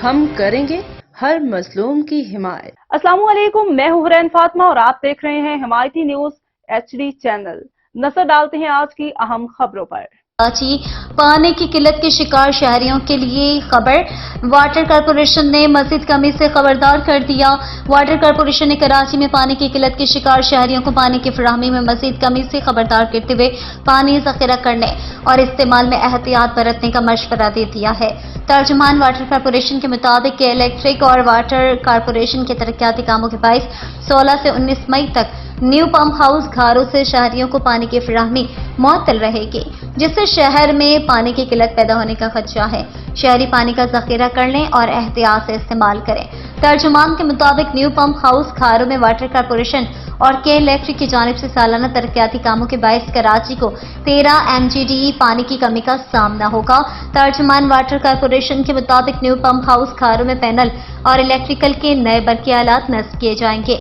ہم کریں گے ہر مظلوم کی حمایت۔ السلام علیکم، میں ہوں حرین فاطمہ اور آپ دیکھ رہے ہیں حمایتی نیوز HD چینل۔ نظر ڈالتے ہیں آج کی اہم خبروں پر۔ کراچی پانی کی قلت کے شکار شہریوں کے لیے خبر، واٹر کارپوریشن نے مزید کمی سے خبردار کر دیا۔ واٹر کارپوریشن نے کراچی میں پانی کی قلت کے شکار شہریوں کو پانی کی فراہمی میں مزید کمی سے خبردار کرتے ہوئے پانی ذخیرہ کرنے اور استعمال میں احتیاط برتنے کا مشورہ دے دیا ہے۔ ترجمان واٹر کارپوریشن کے مطابق کہ الیکٹرک اور واٹر کارپوریشن کے ترقیاتی کاموں کے باعث 16 سے 19 مئی تک نیو پمپ ہاؤس گھاروں سے شہریوں کو پانی کی فراہمی معطل رہے گی، جس سے شہر میں پانی کی قلت پیدا ہونے کا خدشہ ہے۔ شہری پانی کا ذخیرہ کر لیں اور احتیاط سے استعمال کریں۔ ترجمان کے مطابق نیو پمپ ہاؤس گھاروں میں واٹر کارپوریشن اور کے الیکٹرک کی جانب سے سالانہ ترقیاتی کاموں کے باعث کراچی کو 13 MGD پانی کی کمی کا سامنا ہوگا۔ ترجمان واٹر کارپوریشن کے مطابق نیو پمپ ہاؤس گھاروں میں پینل اور الیکٹریکل کے نئے برقی آلات نصب کیے جائیں گے۔